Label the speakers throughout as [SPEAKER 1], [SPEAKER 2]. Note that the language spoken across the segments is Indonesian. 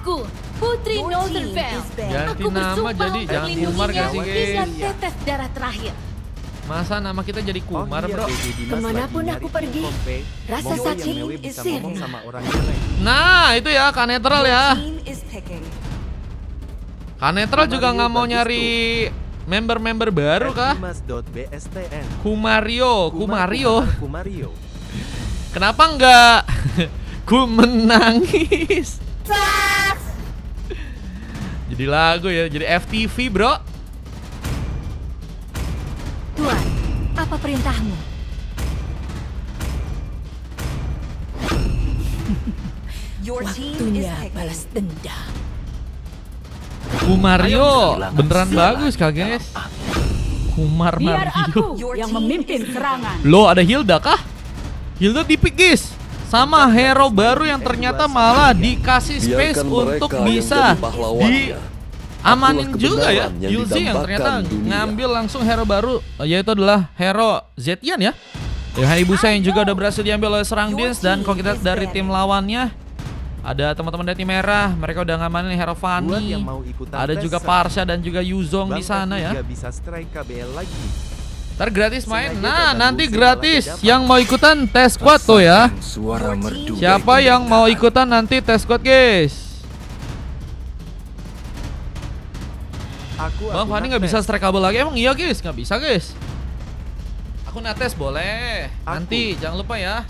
[SPEAKER 1] Aku, Putri Northern Vale.
[SPEAKER 2] Ganti
[SPEAKER 1] Aku
[SPEAKER 2] nama
[SPEAKER 1] bersumpah
[SPEAKER 2] jadi
[SPEAKER 1] untuk
[SPEAKER 2] jangan Kumar gak sih
[SPEAKER 1] hingga
[SPEAKER 2] guys?
[SPEAKER 1] tetes darah terakhir.
[SPEAKER 2] Masa nama kita jadi Kumar bro?
[SPEAKER 1] Kemanapun aku pergi, rasa sakit sirna.
[SPEAKER 2] Nah itu ya Kanetral ya. Kanetral juga nggak mau nyari member-member baru kah? Kumario. Kenapa nggak ku menangis? Jadi lagu ya, jadi FTV bro.
[SPEAKER 1] Tuan, apa perintahmu? Waktunya balas dendam.
[SPEAKER 2] Kumario beneran bagus kah guys? Kumar
[SPEAKER 3] Biar
[SPEAKER 2] Mario.
[SPEAKER 3] aku yang memimpin serangan.
[SPEAKER 2] Loh ada Hilda kah? Hilda di pick guys. Sama hero baru yang ternyata malah dikasih space untuk bisa diamanin juga ya. Yulzi yang ternyata ngambil langsung hero baru, yaitu adalah hero Zetian ya. Hayabusa yang juga udah berhasil diambil oleh serang Dins. Dan kalau kita lihat dari tim lawannya, ada teman-teman dari tim merah, mereka udah ngamanin hero Fanny. Ada juga Parsha dan juga Yuzong di sana ya. Ntar gratis main. Nah nanti gratis. Yang mau ikutan tes squad tuh ya. Siapa yang mau ikutan nanti tes squad guys? Bang Fanny nggak bisa strike kabel lagi. Emang iya guys? Nggak bisa guys. Aku nates boleh. Nanti jangan lupa ya.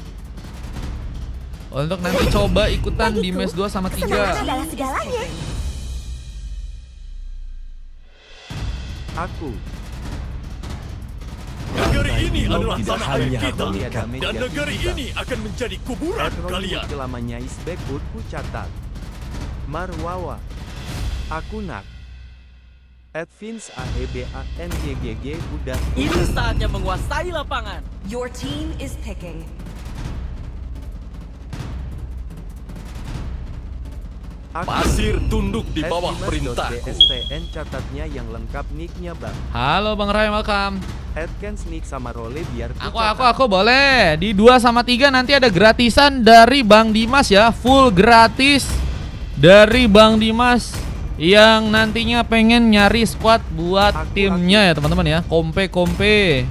[SPEAKER 2] Untuk nanti coba ikutan di match 2 sama 3.
[SPEAKER 4] Aku.
[SPEAKER 5] Negeri ini adalah tanah air kita, dan negeri ini akan menjadi kuburan kalian.
[SPEAKER 4] Lamanya Isbekut ku catat. Marwawa. Aku nak. Advins AEBANGGG udah.
[SPEAKER 6] Ini saatnya menguasai lapangan.
[SPEAKER 7] Your team is picking.
[SPEAKER 5] Pasir tunduk di bawah perintahku.
[SPEAKER 4] STN catatnya yang lengkap nicknya bang.
[SPEAKER 2] Halo Bang Ray, welcome.
[SPEAKER 4] Adkens nick sama role biar
[SPEAKER 2] Aku boleh. Di 2 sama 3 nanti ada gratisan dari Bang Dimas ya. Full gratis dari Bang Dimas yang nantinya pengen nyari squad buat timnya ya teman-teman ya. Kompe.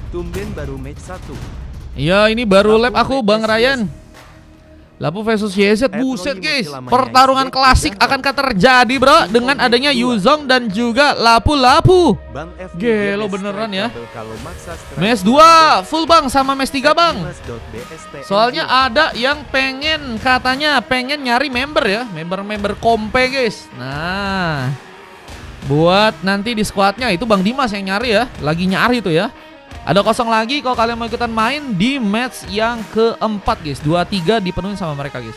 [SPEAKER 4] Tumben baru match 1.
[SPEAKER 2] Iya ini baru lab aku Bang Ryan. Lapu versus YZ, buset guys. Pertarungan klasik akankah terjadi bro dengan adanya Yuzong dan juga Lapu. Gelo beneran ya. Match 2 full bang sama match 3 bang. Soalnya ada yang katanya pengen nyari member ya. Member kompe guys. Nah buat nanti di squadnya itu Bang Dimas yang nyari ya. Lagi nyari tuh ya. Ada kosong lagi kalau kalian mau ikutan main di match yang keempat guys. 2-3 dipenuhi sama mereka guys.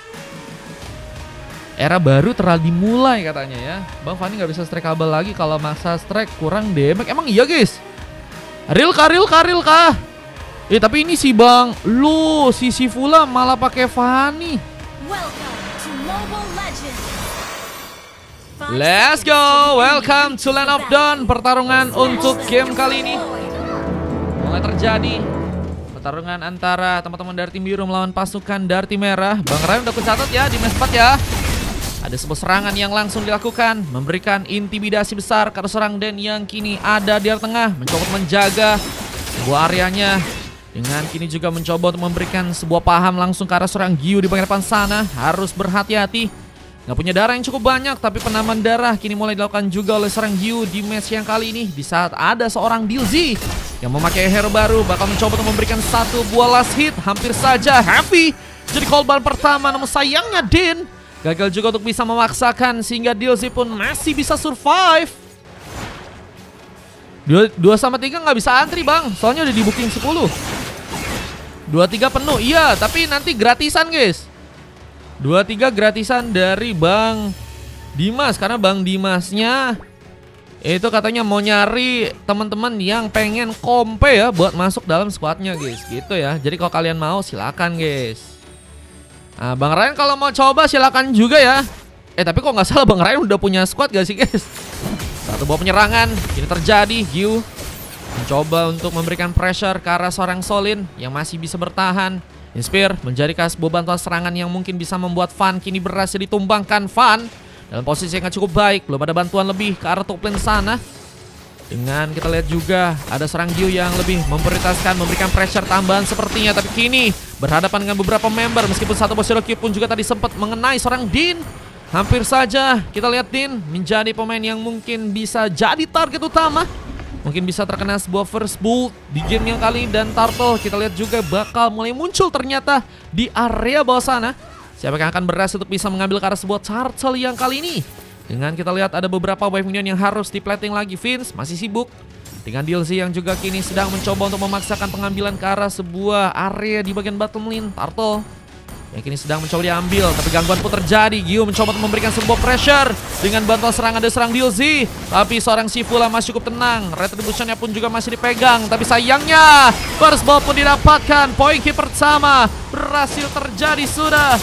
[SPEAKER 2] Era baru telah dimulai katanya ya. Bang Fanny nggak bisa strike kabel lagi kalau maksa strike kurang damage. Emang iya guys? Real kah? Tapi ini si Bang si Sifula malah pakai Fanny. Let's go. Welcome to Land of Dawn. Pertarungan untuk game kali ini mulai terjadi. Pertarungan antara teman-teman dari tim biru melawan pasukan dari tim merah. Bang Ryan udah kucatat ya di match 4 ya. Ada sebuah serangan yang langsung dilakukan, memberikan intimidasi besar ke serang Den yang kini ada di tengah, mencoba menjaga sebuah areanya. Dengan kini juga mencoba untuk memberikan sebuah paham langsung ke arah serang Giu di bagian depan sana. Harus berhati-hati. Nggak punya darah yang cukup banyak, tapi penambahan darah kini mulai dilakukan juga oleh serang Giu di match yang kali ini. Di saat ada seorang Dilzi yang memakai hero baru, bakal mencoba untuk memberikan satu buah last hit. Hampir saja Heavy jadi korban pertama, namun sayangnya Din gagal juga untuk bisa memaksakan, sehingga Dilzi pun masih bisa survive. 2 sama 3 nggak bisa antri bang, soalnya udah di booking 10. 2-3 penuh, iya, tapi nanti gratisan guys. 2-3 gratisan dari Bang Dimas, karena Bang Dimasnya itu katanya mau nyari teman-teman yang pengen kompe ya buat masuk dalam squadnya guys, gitu ya. Jadi kalau kalian mau silakan guys. Nah, Bang Ryan kalau mau coba silakan juga ya. Tapi kok nggak salah Bang Ryan udah punya squad gak sih guys? Satu buah penyerangan ini terjadi. Giu mencoba untuk memberikan pressure ke arah seorang Solin yang masih bisa bertahan. Inspire menjadi sebuah bantuan serangan yang mungkin bisa membuat Fan kini berhasil ditumbangkan. Fan dalam posisi yang cukup baik. Belum ada bantuan lebih ke arah top lane sana. Dengan kita lihat juga ada serang Gyu yang lebih memprioritaskan memberikan pressure tambahan sepertinya. Tapi kini berhadapan dengan beberapa member. Meskipun satu Boshiroki pun juga tadi sempat mengenai seorang Din. Hampir saja kita lihat Din menjadi pemain yang mungkin bisa jadi target utama. Mungkin bisa terkena sebuah first bolt di game yang kali. Dan Turtle kita lihat juga bakal mulai muncul ternyata di area bawah sana. Siapa yang akan berhasil untuk bisa mengambil ke arah sebuah Turtle yang kali ini? Dengan kita lihat ada beberapa wave minion yang harus diplating lagi. Vince masih sibuk dengan DLC yang juga kini sedang mencoba untuk memaksakan pengambilan ke arah sebuah area di bagian bottom lane. Turtle yang kini sedang mencoba diambil, tapi gangguan pun terjadi. Gyu mencoba untuk memberikan sebuah pressure dengan bantuan serangan dari serang DLC. Tapi seorang Sivula masih cukup tenang. Retributionnya pun juga masih dipegang. Tapi sayangnya first ball pun didapatkan. Poin kill pertama berhasil terjadi sudah.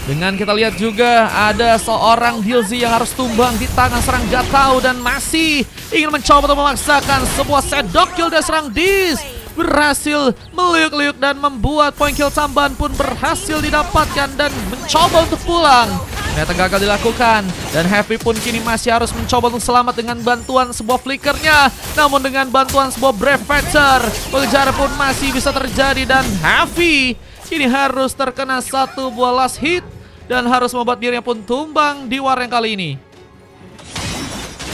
[SPEAKER 2] Dengan kita lihat juga ada seorang DLC yang harus tumbang di tangan serang Gatau. Dan masih ingin mencoba untuk memaksakan sebuah sedok kill dari serang Diz. Berhasil meliuk-liuk dan membuat poin kill tambahan pun berhasil didapatkan. Dan mencoba untuk pulang. Ternyata gagal dilakukan. Dan Heavy pun kini masih harus mencoba untuk selamat dengan bantuan sebuah flickernya. Namun dengan bantuan sebuah Brave Fetcher, pengejaran pun masih bisa terjadi. Dan Heavy kini harus terkena satu buah last hit. Dan harus membuat dirinya pun tumbang di war yang kali ini.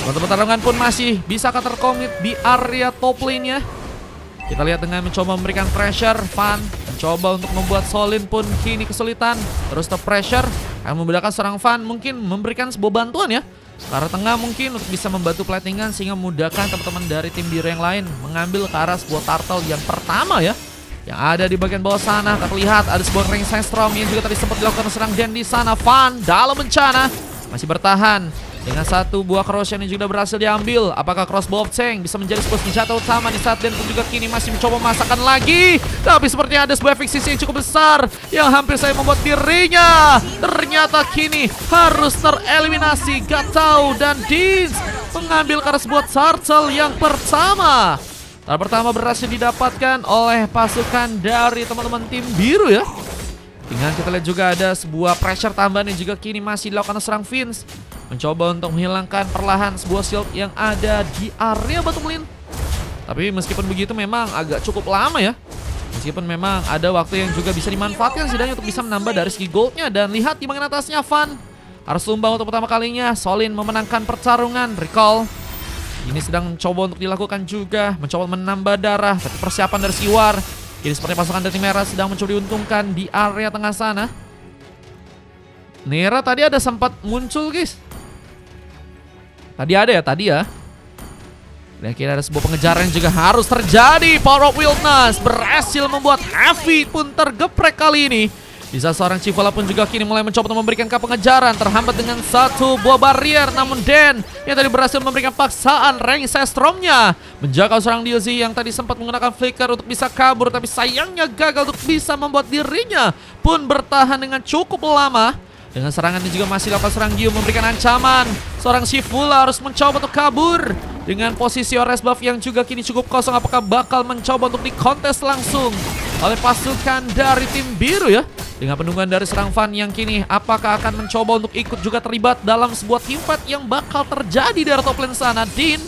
[SPEAKER 2] Pertarungan pun masih bisa terkomit di area top lane-nya. Kita lihat dengan mencoba memberikan pressure. Fan mencoba untuk membuat Solin pun kini kesulitan. Terus ter pressure akan membedakan seorang Fan mungkin memberikan sebuah bantuan ya. Ke arah tengah mungkin untuk bisa membantu platingan sehingga memudahkan teman-teman dari tim biru yang lain mengambil ke arah sebuah turtle yang pertama ya. Yang ada di bagian bawah sana, terlihat ada sebuah ring Sandstorm yang juga tadi sempat dilakukan serang Dan di sana. Fan dalam bencana masih bertahan dengan satu buah corrosion yang juga berhasil diambil. Apakah crossbow of Cheng bisa menjadi sebuah senjata utama di saat Dan pun juga kini masih mencoba memasakkan lagi. Tapi sepertinya ada sebuah efek sisi yang cukup besar yang hampir saya membuat dirinya ternyata kini harus tereliminasi. Gatau dan Din mengambil ke arah sebuah turtle yang pertama. Tahap pertama berhasil didapatkan oleh pasukan dari teman-teman tim biru ya. Dengan kita lihat juga ada sebuah pressure tambahan yang juga kini masih dilakukan serang Vince. Mencoba untuk menghilangkan perlahan sebuah shield yang ada di area bottom lane. Tapi meskipun begitu memang agak cukup lama ya. Meskipun memang ada waktu yang juga bisa dimanfaatkan setidaknya untuk bisa menambah dari segi goldnya. Dan lihat di bagian atasnya Fan harus tumbang untuk pertama kalinya. Solin memenangkan pertarungan. Recall ini sedang mencoba untuk dilakukan juga, mencoba menambah darah, tapi persiapan dari Siwar. Ini seperti pasukan dari merah sedang mencoba diuntungkan di area tengah sana. Nera tadi ada sempat muncul guys. Tadi ya. Dan kira ada sebuah pengejaran yang juga harus terjadi. Power of Wildness berhasil membuat Heavy pun tergeprek kali ini. Bisa seorang Chivola pun juga kini mulai mencoba untuk memberikan pengejaran. Terhambat dengan satu buah barrier. Namun Dan yang tadi berhasil memberikan paksaan ring Sandstorm-nya menjaga seorang DLC yang tadi sempat menggunakan flicker untuk bisa kabur. Tapi sayangnya gagal untuk bisa membuat dirinya pun bertahan dengan cukup lama. Dengan serangan ini juga masih dapat serang Gyu memberikan ancaman. Seorang Chivola harus mencoba untuk kabur. Dengan posisi Ores buff yang juga kini cukup kosong. Apakah bakal mencoba untuk dikontes langsung oleh pasukan dari tim biru ya. Dengan penungguan dari serang Fan yang kini apakah akan mencoba untuk ikut juga terlibat dalam sebuah teamfight yang bakal terjadi di area top lane sana. Din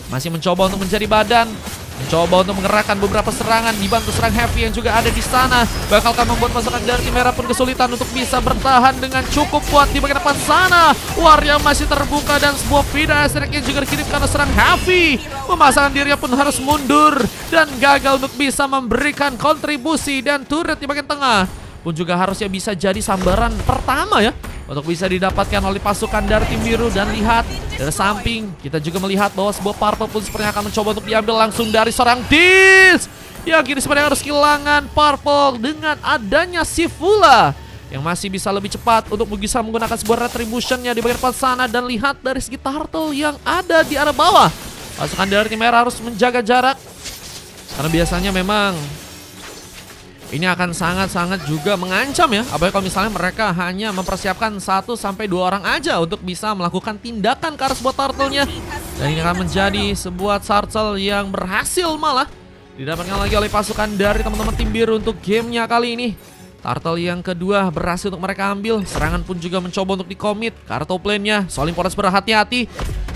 [SPEAKER 2] masih mencoba untuk menjadi badan, mencoba untuk mengerahkan beberapa serangan dibantu serang Heavy yang juga ada di sana. Bakalkan membuat pasukan dari tim merah pun kesulitan untuk bisa bertahan dengan cukup kuat di bagian depan sana. War yang masih terbuka dan sebuah Vida Esrek yang juga dikirim karena serang Heavy. Memasangkan dirinya pun harus mundur dan gagal untuk bisa memberikan kontribusi. Dan turret di bagian tengah pun juga harusnya bisa jadi sambaran pertama ya untuk bisa didapatkan oleh pasukan dari tim biru. Dan lihat dari samping kita juga melihat bahwa sebuah purple pun sepertinya akan mencoba untuk diambil langsung dari seorang Diz. Ya kini sebenarnya harus kehilangan purple dengan adanya Sivula yang masih bisa lebih cepat untuk bisa menggunakan sebuah retributionnya di bagian depan sana. Dan lihat dari segi turtle yang ada di arah bawah, pasukan dari tim merah harus menjaga jarak karena biasanya memang ini akan sangat-sangat juga mengancam ya. Apalagi kalau misalnya mereka hanya mempersiapkan 1-2 orang aja untuk bisa melakukan tindakan ke arah sebuah turtle-nya. Dan ini akan menjadi sebuah turtle yang berhasil malah didapatkan lagi oleh pasukan dari teman-teman tim biru untuk gamenya kali ini. Turtle yang kedua berhasil untuk mereka ambil. Serangan pun juga mencoba untuk dikomit ke arah top lane-nya. Solim Forest berhati-hati.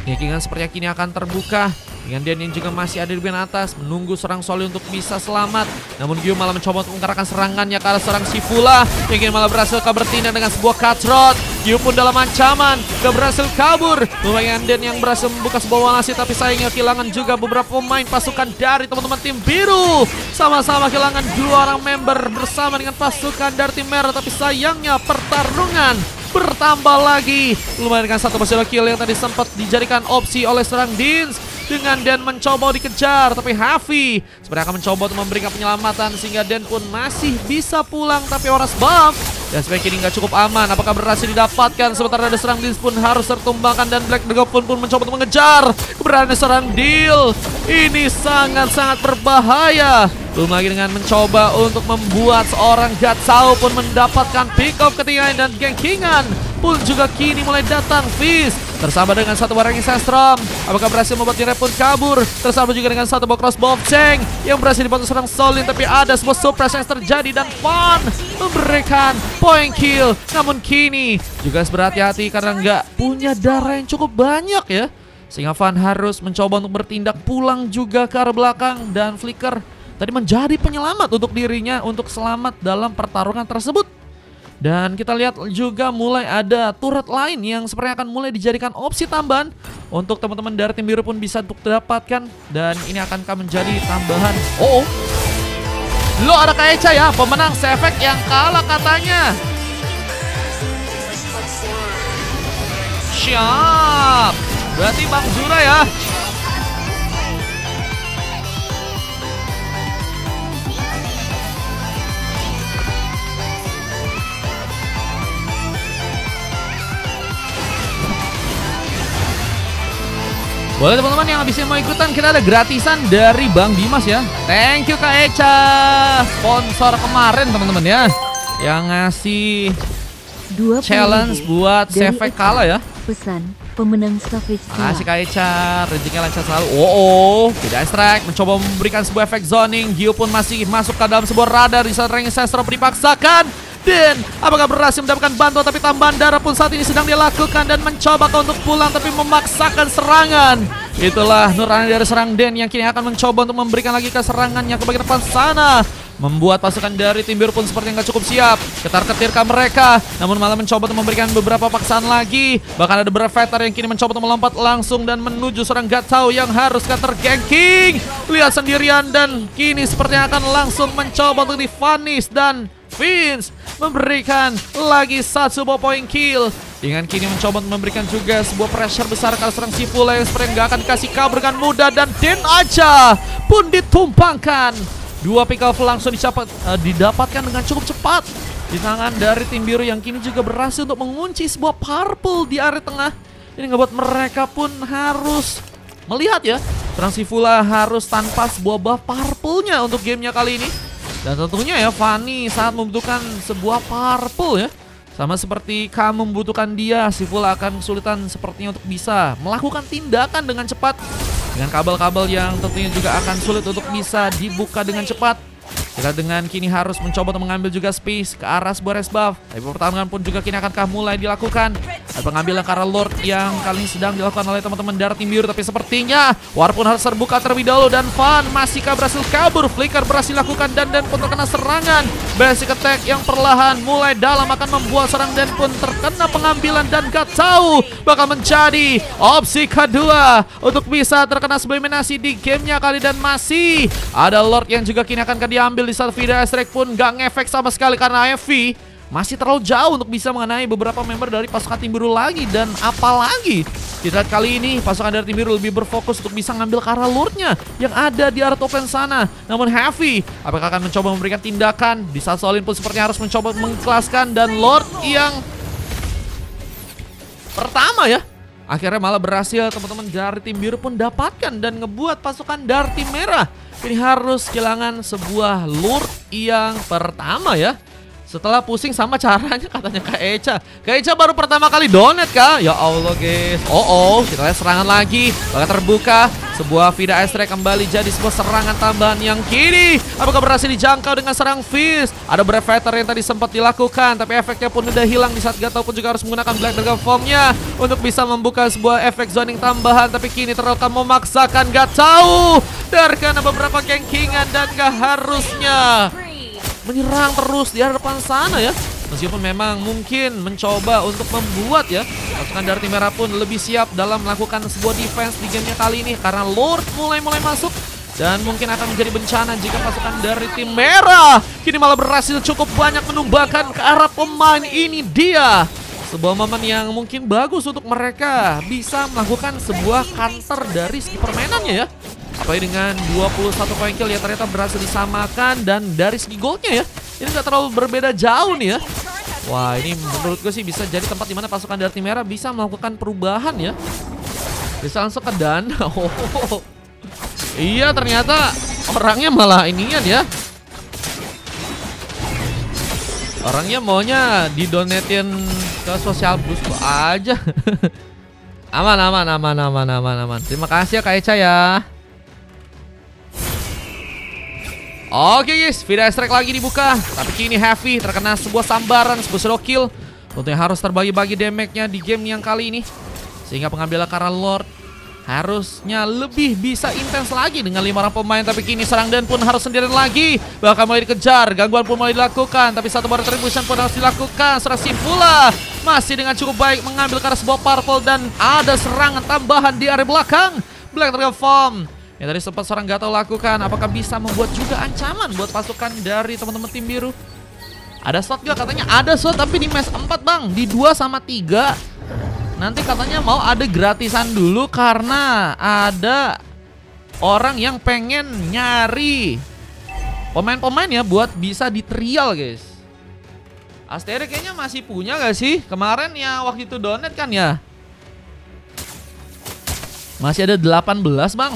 [SPEAKER 2] Kemungkinan sepertinya kini akan terbuka. Dengan Dan yang juga masih ada di bagian atas, menunggu serang Soli untuk bisa selamat. Namun Gyu malah mencoba untuk mengarahkan serangannya ke arah serang Sifula. Yang malah berhasil bertindak dengan sebuah cutthroat. Gyu pun dalam ancaman, gak berhasil kabur. Lumayan Dan yang berhasil membuka sebuah walasi, tapi sayangnya kehilangan juga beberapa pemain pasukan dari teman-teman tim biru. Sama-sama kehilangan 2 orang member bersama dengan pasukan dari tim merah, tapi sayangnya pertarungan bertambah lagi. Lumayan dengan 1 berhasil kill yang tadi sempat dijadikan opsi oleh serang Dins. Dengan Dan mencoba dikejar, tapi Hafi sebenarnya akan mencoba untuk memberikan penyelamatan sehingga Dan pun masih bisa pulang, tapi Oras buff dan sebaiknya ini nggak cukup aman. Apakah berhasil didapatkan? Sementara ada serang Dins pun harus tertumbangkan dan Black Dragon pun mencoba untuk mengejar. Keberadaan serang Deal ini sangat-sangat berbahaya. Belum lagi dengan mencoba untuk membuat seorang Gatsao pun mendapatkan pick off ketinggalan dan gankingan pun juga kini mulai datang. Fizz tersambah dengan 1 barang Sestrom. Apakah berhasil membuat Nire pun kabur? Tersambah juga dengan 1 box crossbow Cheng yang berhasil dibantu serang Solin, tapi ada sebuah surprise yang terjadi dan Fan memberikan point kill. Namun kini juga harus berhati-hati karena nggak punya darah yang cukup banyak ya, sehingga Fan harus mencoba untuk bertindak pulang juga ke arah belakang, dan Flicker tadi menjadi penyelamat untuk dirinya untuk selamat dalam pertarungan tersebut. Dan kita lihat juga mulai ada turret lain yang sepertinya akan mulai dijadikan opsi tambahan untuk teman-teman dari tim biru pun bisa untuk didapatkan, dan ini akan menjadi tambahan. Oh, lo ada Kaecha ya, pemenang Sefek yang kalah katanya. Siap, berarti Bang Zura ya. Boleh teman-teman yang habisnya mau ikutan, kita ada gratisan dari Bang Dimas ya. Thank you Kak Echa, sponsor kemarin teman-teman ya, yang ngasih challenge buat Sefek kalah ya.
[SPEAKER 1] Pesan pemenang Savage.
[SPEAKER 2] Makasih Kak Echa, rezekinya lancar selalu. Oh, tidak strike, mencoba memberikan sebuah efek zoning. Gyu pun masih masuk ke dalam sebuah radar di saat Ring Sestro dipaksakan. Dan apakah berhasil mendapatkan bantuan, tapi tambahan darah pun saat ini sedang dilakukan dan mencoba untuk pulang tapi memaksakan serangan. Itulah nurani dari serang Den yang kini akan mencoba untuk memberikan lagi keserangannya ke bagian depan sana, membuat pasukan dari tim biru pun seperti nggak cukup siap. Ketar-ketirkah mereka, namun malah mencoba untuk memberikan beberapa paksaan lagi. Bahkan ada beberapa fighter yang kini mencoba untuk melompat langsung dan menuju serang Gatsao yang harus counter-ganking. Lihat sendirian dan kini sepertinya akan langsung mencoba untuk di-vanish, dan Vince memberikan lagi 1 point kill. Dengan kini mencoba untuk memberikan juga sebuah pressure besar ke serang Sifula yang sepertinya nggak akan dikasih kabur dengan mudah, dan Den aja pun ditumpangkan. 2 pick off langsung didapatkan dengan cukup cepat di tangan dari tim biru yang kini juga berhasil untuk mengunci sebuah purple di area tengah. Ini ngebuat mereka pun harus melihat ya, serang Sifula harus tanpa sebuah buff purple-nya untuk gamenya kali ini. Dan tentunya ya Fanny sangat membutuhkan sebuah purple ya. Sama seperti kamu membutuhkan dia, Sifula akan kesulitan sepertinya untuk bisa melakukan tindakan dengan cepat. Dengan kabel-kabel yang tentunya juga akan sulit untuk bisa dibuka dengan cepat. Kita dengan kini harus mencoba untuk mengambil juga space ke arah sebuah res buff. Tapi pertarungan pun juga kini akan mulai dilakukan. Ada pengambilan ke arah Lord yang kali ini sedang dilakukan oleh teman-teman dari tim biru. Tapi sepertinya War pun harus terbuka terlebih dahulu, dan Fan masihkah berhasil kabur. Flicker berhasil lakukan dan pun terkena serangan. Basic attack yang perlahan mulai dalam akan membuat serang Dan pun terkena pengambilan, dan Gatsao bakal menjadi opsi kedua untuk bisa terkena eliminasi di gamenya kali. Dan masih ada Lord yang juga kini akan diambil di saat Vida Strike pun gak ngefek sama sekali karena AFV masih terlalu jauh untuk bisa mengenai beberapa member dari pasukan tim biru lagi. Dan apalagi kita lihat kali ini pasukan dari tim biru lebih berfokus untuk bisa ngambil ke arah Lordnya yang ada di arah top lane sana. Namun Heavy apakah akan mencoba memberikan tindakan di saat Solin pun sepertinya harus mencoba mengikhlaskan, dan Lord yang pertama ya akhirnya malah berhasil teman-teman dari tim biru pun dapatkan, dan ngebuat pasukan dari tim merah ini harus kehilangan sebuah Lord yang pertama ya. Setelah pusing sama caranya katanya Kak Echa. Kak Echa baru pertama kali donate kah? Ya Allah guys. Kita lihat serangan lagi. Bakal terbuka. Sebuah Vida Astrek kembali jadi sebuah serangan tambahan yang kini. Apakah berhasil dijangkau dengan serang Fist? Ada Brevetor yang tadi sempat dilakukan, tapi efeknya pun udah hilang di saat Gato pun juga harus menggunakan Black Dragon Form-nya untuk bisa membuka sebuah efek zoning tambahan. Tapi kini terlalu memaksakan Gato karena beberapa kenkingan dan gak harusnya menyerang terus di depan sana ya. Meskipun memang mungkin mencoba untuk membuat ya pasukan dari tim merah pun lebih siap dalam melakukan sebuah defense di gamenya kali ini. Karena Lord mulai masuk dan mungkin akan menjadi bencana jika pasukan dari tim merah kini malah berhasil cukup banyak menumbangkan ke arah pemain. Ini dia sebuah momen yang mungkin bagus untuk mereka bisa melakukan sebuah counter dari segi permainannya ya. Apalagi dengan 21 poin kill ya ternyata berhasil disamakan. Dan dari segi goldnya ya ini gak terlalu berbeda jauh nih ya. Wah ini menurut gue sih bisa jadi tempat dimana pasukan dari tim merah bisa melakukan perubahan ya. Bisa langsung ke dana. Iya ternyata orangnya malah inian ya. Orangnya maunya didonetin ke sosial boost aja. Aman. Terima kasih ya Kak Echa ya. Oke guys, Vida Astrek lagi dibuka. Tapi kini Heavy terkena sebuah sambaran, sebuah solo kill. Tentunya harus terbagi-bagi damage-nya di game yang kali ini. Sehingga pengambilan karena Lord harusnya lebih bisa intens lagi dengan 5 orang pemain. Tapi kini serang dan pun harus sendirian lagi. Bahkan mulai dikejar, gangguan pun mulai dilakukan. Tapi satu baru retribution pun harus dilakukan. Serang Simpula masih dengan cukup baik mengambil karena sebuah purple. Dan ada serangan tambahan di area belakang. Black Dragon Form yang tadi sempat seorang Gato lakukan, apakah bisa membuat juga ancaman buat pasukan dari teman-teman tim biru? Ada slot gak? Katanya ada slot tapi di match 4 bang, di 2 sama 3. Nanti katanya mau ada gratisan dulu karena ada orang yang pengen nyari pemain-pemain ya buat bisa di trial guys. Asteria kayaknya masih punya gak sih? Kemarin ya waktu itu donate kan ya? Masih ada 18 bang.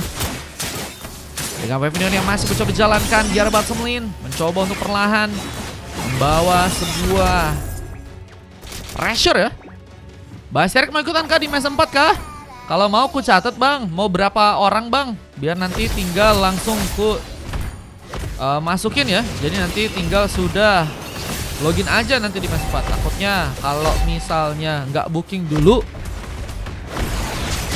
[SPEAKER 2] Dengan Pavilion yang masih mencoba jalankan, Jarbat Semlin mencoba untuk perlahan membawa sebuah pressure ya. Basterik mau ikutan kah di match 4 kah? Kalau mau ku catat bang, mau berapa orang bang? Biar nanti tinggal langsung ku masukin ya. Jadi nanti tinggal sudah login aja nanti di match 4. Takutnya kalau misalnya nggak booking dulu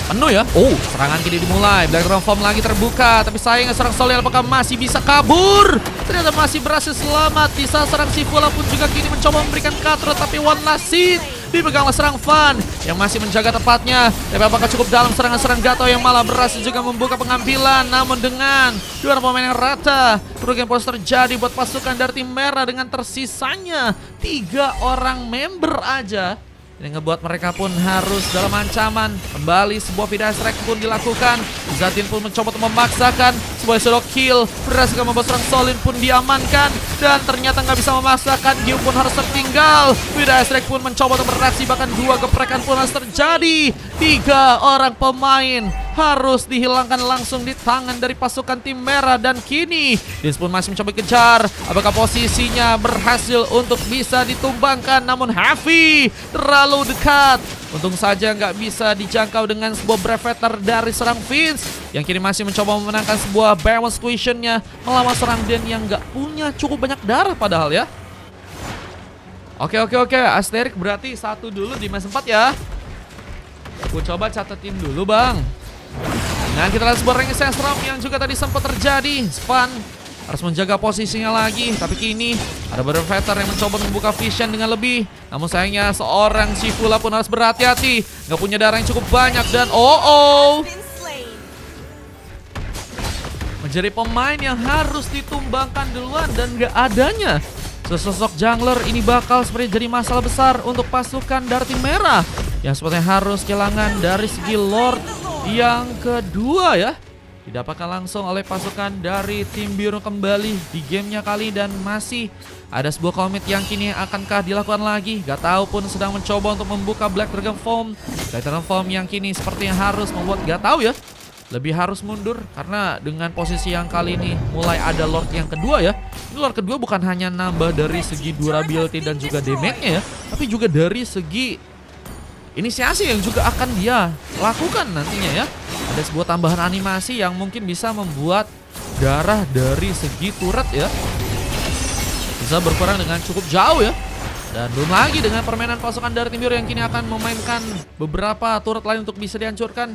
[SPEAKER 2] penuh ya. Serangan kini dimulai. Black Dragon Form lagi terbuka. Tapi sayangnya serang Soliel apakah masih bisa kabur? Ternyata masih berhasil selamat. Di saat serang Sifula pun juga kini mencoba memberikan katro. Tapi one last hit dipeganglah serang Van yang masih menjaga tepatnya. Tapi apakah cukup dalam serangan-serang Gato yang malah berhasil juga membuka pengambilan. Namun dengan dua pemain yang rata, kerugian pun terjadi buat pasukan dari tim merah dengan tersisanya 3 orang member aja. Ini ngebuat mereka pun harus dalam ancaman. Kembali sebuah Vida Strike pun dilakukan. Zatin pun mencoba untuk memaksakan sebuah solo kill. Berhasil membuat serang Solin pun diamankan. Dan ternyata nggak bisa memaksakan. Gyu pun harus tertinggal. Vida Strike pun mencoba untuk bereaksi. Bahkan 2 geprekan pun harus terjadi. 3 orang pemain harus dihilangkan langsung di tangan dari pasukan tim merah. Dan kini Dins pun masih mencoba kejar. Apakah posisinya berhasil untuk bisa ditumbangkan? Namun Heavy terlalu dekat. Untung saja nggak bisa dijangkau dengan sebuah Brevetor dari serang Vince. Yang kini masih mencoba memenangkan sebuah balance squission-nya melawan serang Den yang nggak punya cukup banyak darah padahal ya. Oke. Asterik berarti 1 dulu di match 4 ya. Gue coba catetin dulu bang. Nah kita lihat sebuah ranking Sensrom yang juga tadi sempat terjadi. Span harus menjaga posisinya lagi. Tapi kini ada Brevetor yang mencoba membuka vision dengan lebih. Namun sayangnya seorang Shifula pun harus berhati-hati. Gak punya darah yang cukup banyak. Dan menjadi pemain yang harus ditumbangkan duluan. Dan gak adanya sesosok jungler ini bakal seperti jadi masalah besar untuk pasukan dari tim merah. Yang sepertinya harus kehilangan dari segi Lord yang kedua ya. Didapatkan langsung oleh pasukan dari tim biru kembali di gamenya kali. Dan masih ada sebuah komit yang kini akankah dilakukan lagi. Gak tahu pun sedang mencoba untuk membuka Black Dragon Form. Black Dragon Form yang kini sepertinya harus membuat gak tahu ya lebih harus mundur karena dengan posisi yang kali ini mulai ada Lord yang kedua ya. Ini Lord kedua bukan hanya nambah dari segi durability dan juga damage-nya ya, tapi juga dari segi inisiasi yang juga akan dia lakukan nantinya ya. Ada sebuah tambahan animasi yang mungkin bisa membuat darah dari segi turret ya bisa berkurang dengan cukup jauh ya. Dan belum lagi dengan permainan pasukan dari tim biru yang kini akan memainkan beberapa turret lain untuk bisa dihancurkan.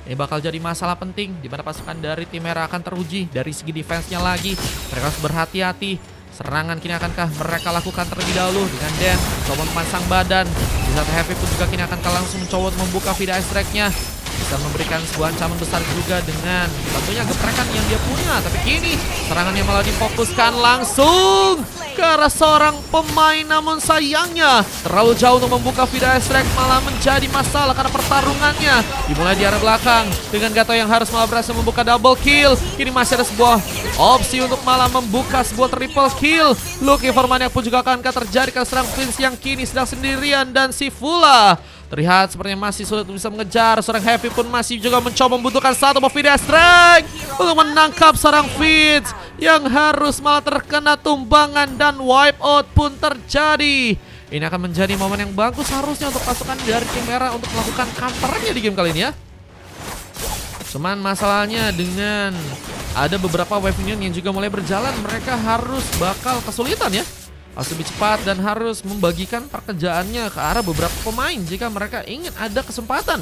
[SPEAKER 2] Ini bakal jadi masalah penting di mana pasukan dari tim merah akan teruji dari segi defense-nya lagi. Mereka harus berhati-hati. Serangan kini akankah mereka lakukan terlebih dahulu dengan Den coba memasang badan. Di saat Heavy pun juga kini akan langsung mencoba membuka Vida Strike-nya. Bisa memberikan sebuah ancaman besar juga dengan tentunya geprekan yang dia punya. Tapi kini serangannya malah difokuskan langsung ke arah seorang pemain, namun sayangnya terlalu jauh untuk membuka Vida Strike malah menjadi masalah karena pertarungannya dimulai di arah belakang dengan Gato yang harus malah berhasil membuka double kill. Kini masih ada sebuah opsi untuk malah membuka sebuah triple kill. Lucky for Maniac pun juga akan terjadi karena serang Prince yang kini sedang sendirian dan si Fula terlihat sepertinya masih sulit bisa mengejar. Seorang Heavy pun masih juga mencoba membutuhkan satu buah Vida Strike untuk menangkap seorang Fitz yang harus malah terkena tumbangan dan wipe out pun terjadi. Ini akan menjadi momen yang bagus harusnya untuk pasukan dari tim merah untuk melakukan counternya di game kali ini ya. Cuman masalahnya dengan ada beberapa wave minion yang juga mulai berjalan, mereka harus bakal kesulitan ya. Harus lebih cepat dan harus membagikan pekerjaannya ke arah beberapa pemain jika mereka ingin ada kesempatan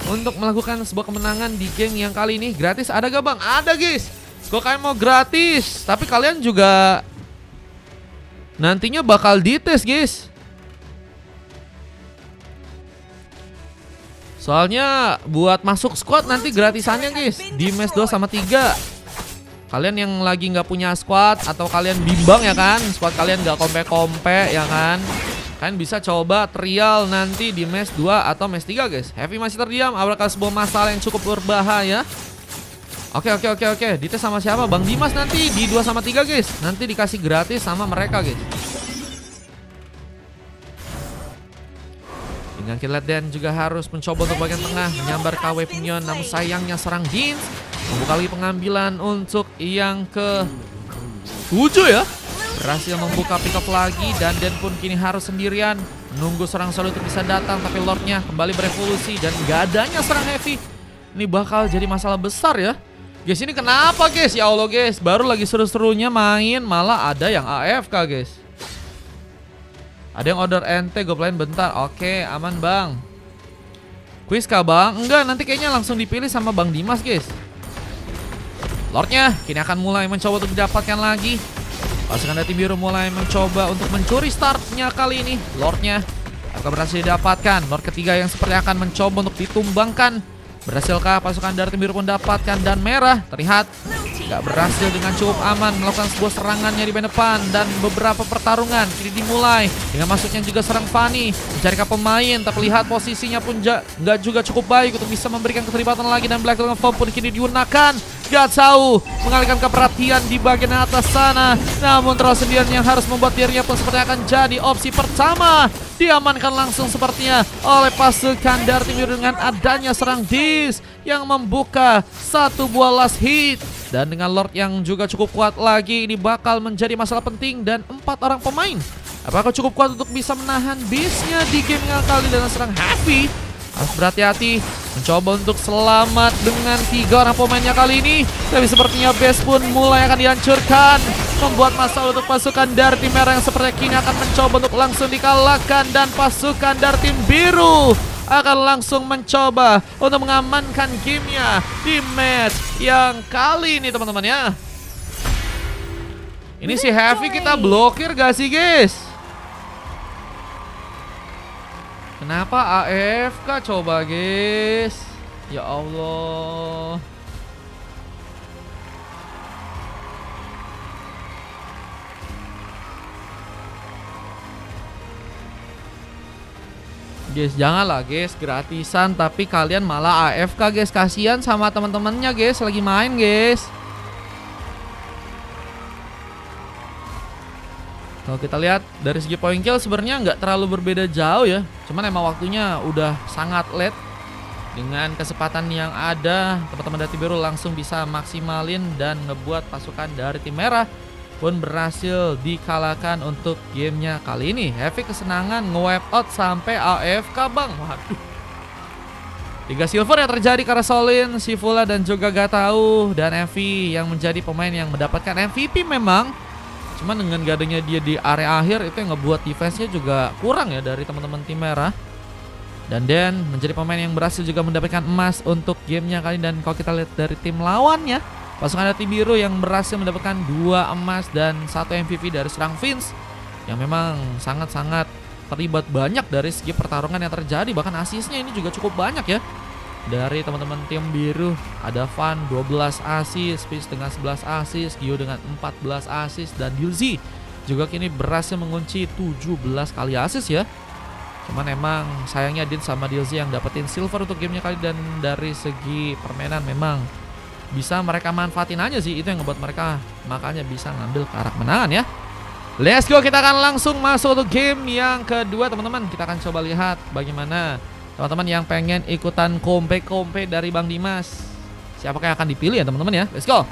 [SPEAKER 2] untuk melakukan sebuah kemenangan di game yang kali ini. Gratis ada gak bang? Ada guys. Kok kalian mau gratis, tapi kalian juga nantinya bakal dites guys. Soalnya buat masuk squad nanti gratisannya guys di match 2 sama 3. Kalian yang lagi nggak punya squad atau kalian bimbang ya kan, squad kalian nggak kompe-kompe ya kan, kalian bisa coba trial nanti di match 2 atau match 3 guys. Heavy masih terdiam, apakah sebuah masalah yang cukup berbahaya. Oke. Dites sama siapa? Bang Dimas nanti di 2 sama 3 guys. Nanti dikasih gratis sama mereka guys. Dengan Killet Dan juga harus mencoba untuk bagian tengah menyambar KW Pinion, namun sayangnya serang Dins membuka lagi pengambilan untuk yang ke-7 ya. Berhasil membuka pick up lagi dan Den pun kini harus sendirian menunggu serang solo untuk bisa datang, tapi Lordnya kembali berevolusi dan gak adanya serang Heavy. Ini bakal jadi masalah besar ya. Guys, ini kenapa guys? Ya Allah guys, baru lagi seru-serunya main malah ada yang AFK guys. Ada yang order ente, gue pelain bentar. Oke, aman bang. Quiz kah bang? Enggak, nanti kayaknya langsung dipilih sama Bang Dimas guys. Lordnya kini akan mulai mencoba untuk didapatkan lagi. Pasukan dari tim biru mulai mencoba untuk mencuri startnya kali ini. Lordnya akan berhasil didapatkan. Lord ketiga yang seperti akan mencoba untuk ditumbangkan. Berhasilkah pasukan dari tim biru mendapatkan? Dan merah terlihat gak berhasil dengan cukup aman melakukan sebuah serangannya di bagian depan. Dan beberapa pertarungan kini dimulai dengan masuknya juga serang Fanny mencarikan pemain, tapi lihat posisinya pun gak juga cukup baik untuk bisa memberikan keterlibatan lagi. Dan Black Dragon Form pun kini digunakan. Gak tahu mengalihkan keperhatian di bagian atas sana, namun terlalu sendirian yang harus membuat dirinya pun seperti akan jadi opsi pertama. Diamankan langsung sepertinya oleh pasukan dari tim biru dengan adanya serang Dis yang membuka satu buah last hit. Dan dengan Lord yang juga cukup kuat lagi, ini bakal menjadi masalah penting. Dan 4 orang pemain, apakah cukup kuat untuk bisa menahan Beast-nya di game yang kali dengan serang Heavy? Harus berhati-hati mencoba untuk selamat dengan 3 orang pemainnya kali ini. Tapi sepertinya base pun mulai akan dihancurkan, membuat masalah untuk pasukan dari tim merah yang sepertinya kini akan mencoba untuk langsung dikalahkan. Dan pasukan dari tim biru akan langsung mencoba untuk mengamankan gamenya di match yang kali ini teman-teman ya. Ini si Heavy kita blokir gak sih guys? Kenapa AFK coba guys? Ya Allah. Guys, janganlah guys, gratisan tapi kalian malah AFK guys. Kasihan sama teman-temannya guys, lagi main guys. Kalau kita lihat dari segi point kill sebenarnya nggak terlalu berbeda jauh ya. Cuman emang waktunya udah sangat late. Dengan kesempatan yang ada, teman-teman dari tim biru langsung bisa maksimalin dan ngebuat pasukan dari tim merah pun berhasil dikalahkan untuk gamenya kali ini. Heavy kesenangan nge-wipe out sampai AFK bang. Waduh. 3 silver yang terjadi karena Solin, Sivula dan juga Gatau dan Heavy yang menjadi pemain yang mendapatkan MVP memang. Cuman dengan gak adanya dia di area akhir itu yang ngebuat defense-nya juga kurang ya dari teman-teman tim merah. Dan Den menjadi pemain yang berhasil juga mendapatkan emas untuk gamenya kali. Dan kalau kita lihat dari tim lawannya, pasukan dari tim biru yang berhasil mendapatkan 2 emas dan 1 MVP dari serang Vince, yang memang sangat-sangat terlibat banyak dari segi pertarungan yang terjadi. Bahkan asisnya ini juga cukup banyak ya. Dari teman-teman tim biru ada Van 12 asis, Vince dengan 11 asis, Gio dengan 14 asis, dan Dilzy juga kini berhasil mengunci 17 kali asis ya. Cuman emang sayangnya Din sama Dilzy yang dapetin silver untuk gamenya kali. Dan dari segi permainan memang bisa mereka manfaatin aja sih. Itu yang ngebuat mereka makanya bisa ngambil ke arah kemenangan ya. Let's go, kita akan langsung masuk untuk game yang kedua teman-teman. Kita akan coba lihat bagaimana teman-teman yang pengen ikutan kompe-kompe dari Bang Dimas. Siapakah yang akan dipilih ya teman-teman ya. Let's go.